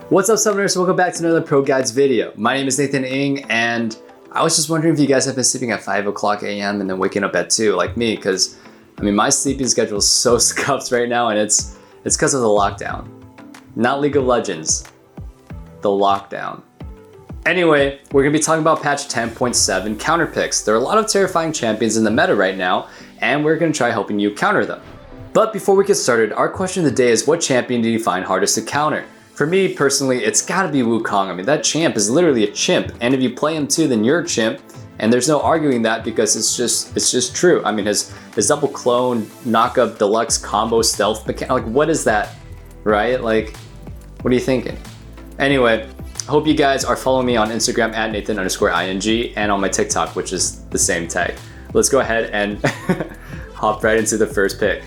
What's up, Summoners? Welcome back to another ProGuides video. My name is Nathan Ng, and I was just wondering if you guys have been sleeping at 5 o'clock a.m. and then waking up at 2 like me, because I mean my sleeping schedule is so scuffed right now, and it's because of the lockdown. Not League of Legends, the lockdown. Anyway, we're going to be talking about patch 10.7 Counterpicks. There are a lot of terrifying champions in the meta right now, and we're going to try helping you counter them. But before we get started, our question of the day is, what champion do you find hardest to counter? For me personally, it's gotta be Wukong. I mean, that champ is literally a chimp, and if you play him too, then you're a chimp, and there's no arguing that because it's just true. I mean, his double clone, knockup, deluxe combo, stealth mechanic, like what is that, right? Like, what are you thinking? Anyway, I hope you guys are following me on Instagram at Nathan_ING and on my TikTok, which is the same tag. Let's go ahead and hop right into the first pick.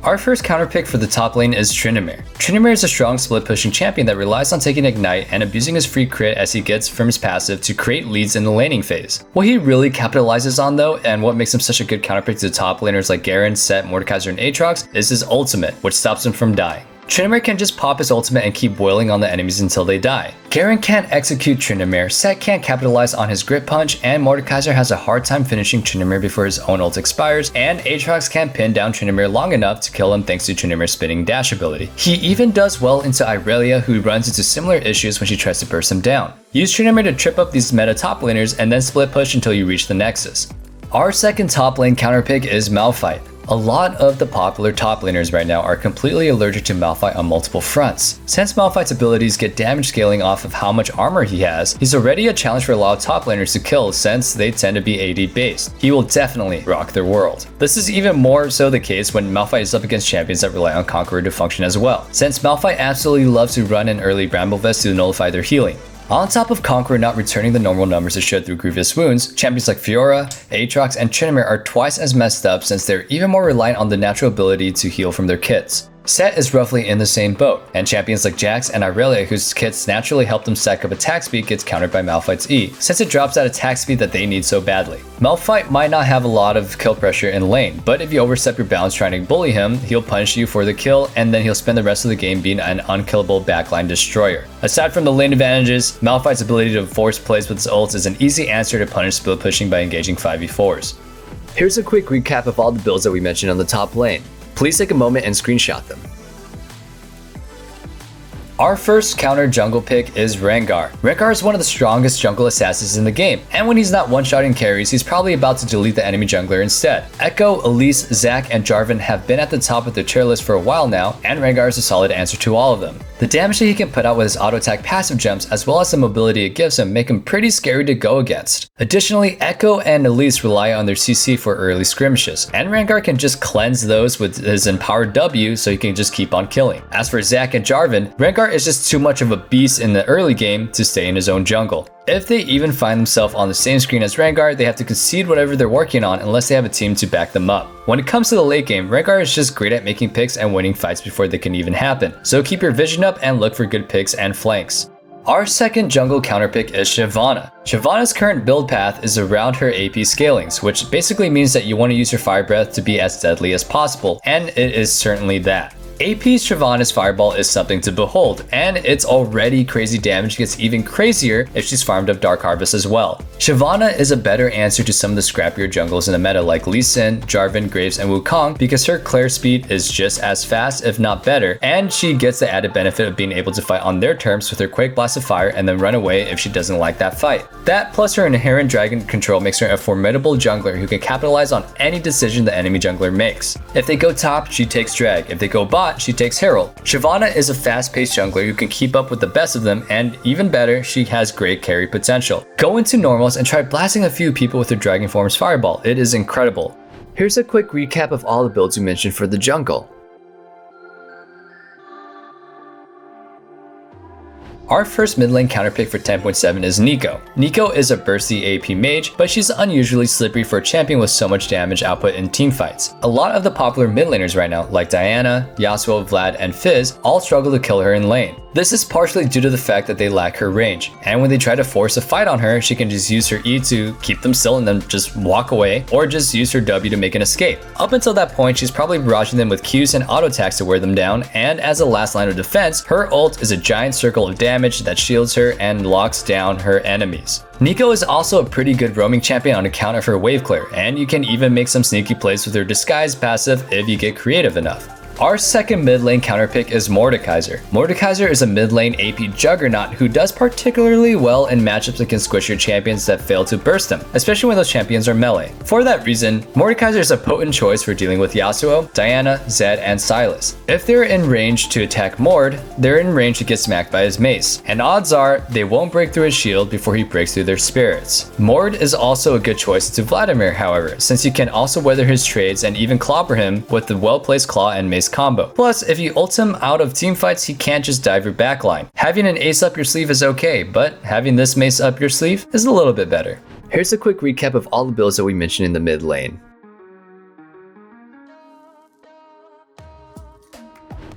Our first counter pick for the top lane is Tryndamere. Tryndamere is a strong split pushing champion that relies on taking Ignite and abusing his free crit as he gets from his passive to create leads in the laning phase. What he really capitalizes on though, and what makes him such a good counter pick to the top laners like Garen, Sett, Mordekaiser, and Aatrox, is his ultimate, which stops him from dying. Tryndamere can just pop his ultimate and keep boiling on the enemies until they die. Garen can't execute Tryndamere, Sett can't capitalize on his grip punch, and Mordekaiser has a hard time finishing Tryndamere before his own ult expires, and Aatrox can't pin down Tryndamere long enough to kill him thanks to Tryndamere's spinning dash ability. He even does well into Irelia, who runs into similar issues when she tries to burst him down. Use Tryndamere to trip up these meta top laners and then split push until you reach the Nexus. Our second top lane counter pick is Malphite. A lot of the popular top laners right now are completely allergic to Malphite on multiple fronts. Since Malphite's abilities get damage scaling off of how much armor he has, he's already a challenge for a lot of top laners to kill since they tend to be AD based. He will definitely rock their world. This is even more so the case when Malphite is up against champions that rely on Conqueror to function as well, since Malphite absolutely loves to run an early Bramble Vest to nullify their healing. On top of Conqueror not returning the normal numbers it should through grievous wounds, champions like Fiora, Aatrox, and Tryndamere are twice as messed up since they're even more reliant on the natural ability to heal from their kits. Sett is roughly in the same boat, and champions like Jax and Irelia, whose kits naturally help them stack up attack speed, gets countered by Malphite's E, since it drops that attack speed that they need so badly. Malphite might not have a lot of kill pressure in lane, but if you overstep your bounds trying to bully him, he'll punish you for the kill, and then he'll spend the rest of the game being an unkillable backline destroyer. Aside from the lane advantages, Malphite's ability to force plays with his ults is an easy answer to punish split pushing by engaging 5v4s. Here's a quick recap of all the builds that we mentioned on the top lane. Please take a moment and screenshot them. Our first counter jungle pick is Rengar. Rengar is one of the strongest jungle assassins in the game, and when he's not one-shotting carries, he's probably about to delete the enemy jungler instead. Echo, Elise, Zac, and Jarvan have been at the top of their tier list for a while now, and Rengar is a solid answer to all of them. The damage that he can put out with his auto-attack passive jumps, as well as the mobility it gives him, make him pretty scary to go against. Additionally, Echo and Elise rely on their CC for early skirmishes, and Rengar can just cleanse those with his empowered W so he can just keep on killing. As for Zac and Jarvan, Rengar is just too much of a beast in the early game to stay in his own jungle. If they even find themselves on the same screen as Rengar, they have to concede whatever they're working on unless they have a team to back them up. When it comes to the late game, Rengar is just great at making picks and winning fights before they can even happen, so keep your vision up and look for good picks and flanks. Our second jungle counter pick is Shyvana. Shyvana's current build path is around her AP scalings, which basically means that you want to use your Fire Breath to be as deadly as possible, and it is certainly that. AP's Shyvana's Fireball is something to behold, and its already crazy damage gets even crazier if she's farmed up Dark Harvest as well. Shyvana is a better answer to some of the scrappier jungles in the meta like Lee Sin, Jarvan, Graves, and Wukong because her Claire speed is just as fast if not better, and she gets the added benefit of being able to fight on their terms with her Quake Blast of Fire and then run away if she doesn't like that fight. That plus her inherent dragon control makes her a formidable jungler who can capitalize on any decision the enemy jungler makes. If they go top, she takes drag. If they go bot, she takes Herald. Shyvana is a fast-paced jungler who can keep up with the best of them, and even better, she has great carry potential. Go into normals and try blasting a few people with her Dragon Form's Fireball. It is incredible. Here's a quick recap of all the builds we mentioned for the jungle. Our first mid lane counter pick for 10.7 is Neeko. Neeko is a bursty AP mage, but she's unusually slippery for a champion with so much damage output in teamfights. A lot of the popular mid laners right now, like Diana, Yasuo, Vlad, and Fizz, all struggle to kill her in lane. This is partially due to the fact that they lack her range, and when they try to force a fight on her, she can just use her E to keep them still and then just walk away, or just use her W to make an escape. Up until that point, she's probably barraging them with Qs and auto attacks to wear them down, and as a last line of defense, her ult is a giant circle of damage that shields her and locks down her enemies. Neeko is also a pretty good roaming champion on account of her wave clear, and you can even make some sneaky plays with her disguise passive if you get creative enough. Our second mid lane counter pick is Mordekaiser. Mordekaiser is a mid lane AP juggernaut who does particularly well in matchups against squishier champions that fail to burst them, especially when those champions are melee. For that reason, Mordekaiser is a potent choice for dealing with Yasuo, Diana, Zed, and Sylas. If they're in range to attack Mord, they're in range to get smacked by his mace, and odds are they won't break through his shield before he breaks through their spirits. Mord is also a good choice to Vladimir, however, since you can also weather his trades and even clobber him with the well-placed claw and mace combo. Plus, if you ult him out of teamfights, he can't just dive your backline. Having an ace up your sleeve is okay, but having this mace up your sleeve is a little bit better. Here's a quick recap of all the builds that we mentioned in the mid lane.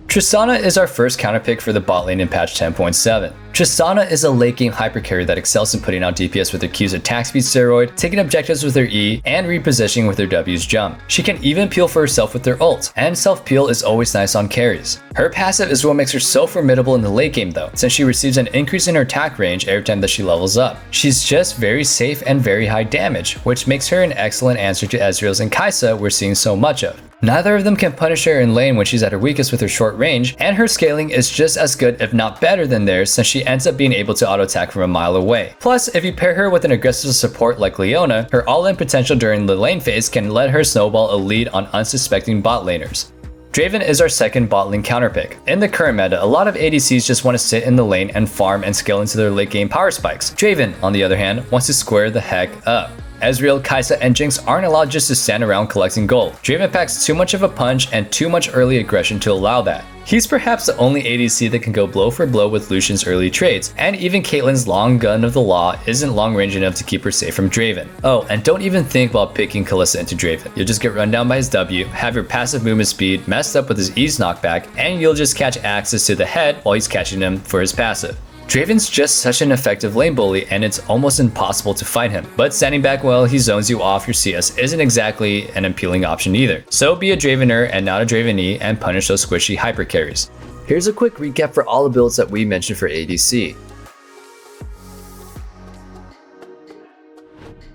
Tristana is our first counter pick for the bot lane in patch 10.7. Tristana is a late game hyper carry that excels in putting out DPS with her Q's attack speed steroid, taking objectives with her E, and repositioning with her W's jump. She can even peel for herself with her ult, and self-peel is always nice on carries. Her passive is what makes her so formidable in the late game though, since she receives an increase in her attack range every time that she levels up. She's just very safe and very high damage, which makes her an excellent answer to Ezreal's and Kai'Sa we're seeing so much of. Neither of them can punish her in lane when she's at her weakest with her short range, and her scaling is just as good if not better than theirs since she ends up being able to auto attack from a mile away. Plus, if you pair her with an aggressive support like Leona, her all-in potential during the lane phase can let her snowball a lead on unsuspecting bot laners. Draven is our second bot lane counter pick. In the current meta, a lot of ADCs just want to sit in the lane and farm and scale into their late game power spikes. Draven, on the other hand, wants to square the heck up. Ezreal, Kai'Sa, and Jinx aren't allowed just to stand around collecting gold. Draven packs too much of a punch and too much early aggression to allow that. He's perhaps the only ADC that can go blow for blow with Lucian's early trades, and even Caitlyn's long gun of the law isn't long range enough to keep her safe from Draven. Oh, and don't even think about picking Kalista into Draven. You'll just get run down by his W, have your passive movement speed messed up with his E's knockback, and you'll just catch access to the head while he's catching him for his passive. Draven's just such an effective lane bully and it's almost impossible to fight him, but standing back while he zones you off your CS isn't exactly an appealing option either. So be a Dravener and not a Dravenee and punish those squishy hyper carries. Here's a quick recap for all the builds that we mentioned for ADC.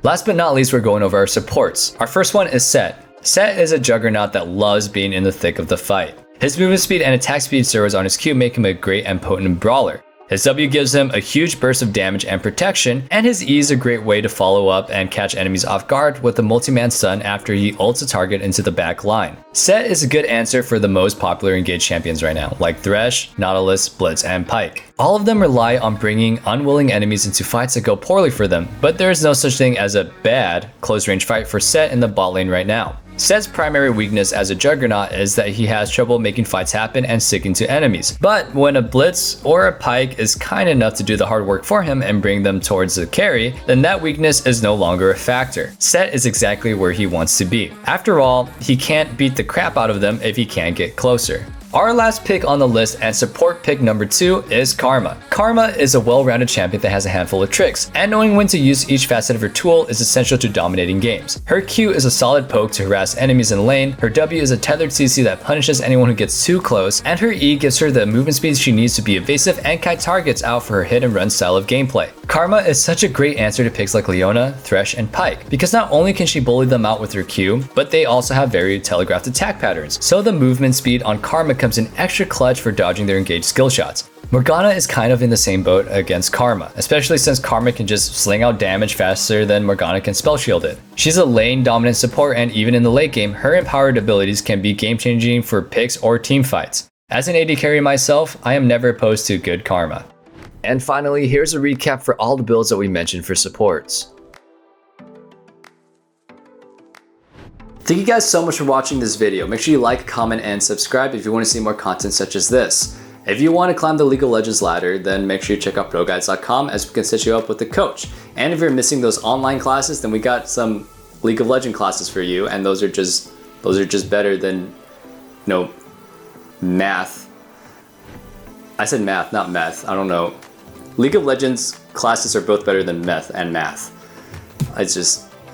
Last but not least, we're going over our supports. Our first one is Set. Set is a juggernaut that loves being in the thick of the fight. His movement speed and attack speed steroids on his Q make him a great and potent brawler. His W gives him a huge burst of damage and protection, and his E is a great way to follow up and catch enemies off guard with a multi-man stun after he ults a target into the back line. Set is a good answer for the most popular engaged champions right now, like Thresh, Nautilus, Blitz, and Pyke. All of them rely on bringing unwilling enemies into fights that go poorly for them, but there is no such thing as a bad close-range fight for Set in the bot lane right now. Set's primary weakness as a juggernaut is that he has trouble making fights happen and sticking to enemies. But when a Blitz or a Pyke is kind enough to do the hard work for him and bring them towards the carry, then that weakness is no longer a factor. Set is exactly where he wants to be. After all, he can't beat the crap out of them if he can't get closer. Our last pick on the list and support pick number 2 is Karma. Karma is a well-rounded champion that has a handful of tricks, and knowing when to use each facet of her tool is essential to dominating games. Her Q is a solid poke to harass enemies in lane, her W is a tethered CC that punishes anyone who gets too close, and her E gives her the movement speed she needs to be evasive and kite targets out for her hit and run style of gameplay. Karma is such a great answer to picks like Leona, Thresh, and Pyke, because not only can she bully them out with her Q, but they also have very telegraphed attack patterns, so the movement speed on Karma comes in extra clutch for dodging their engaged skill shots. Morgana is kind of in the same boat against Karma, especially since Karma can just sling out damage faster than Morgana can spell shield it. She's a lane dominant support, and even in the late game, her empowered abilities can be game changing for picks or team fights. As an AD carry myself, I am never opposed to good Karma. And finally, here's a recap for all the builds that we mentioned for supports. Thank you guys so much for watching this video. Make sure you like, comment, and subscribe if you want to see more content such as this. If you want to climb the League of Legends ladder, then make sure you check out ProGuides.com as we can set you up with a coach. And if you're missing those online classes, then we got some League of Legends classes for you, and those are just better than, math. I said math, not meth. I don't know. League of Legends classes are both better than meth and math.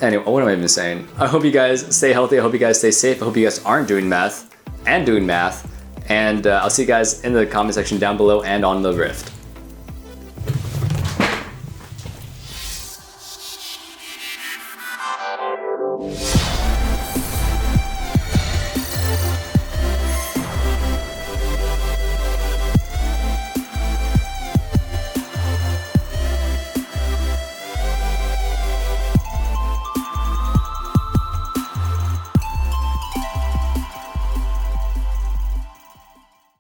Anyway, what am I even saying? I hope you guys stay healthy. I hope you guys stay safe. I hope you guys aren't doing meth and doing math. And I'll see you guys in the comment section down below and on the Rift.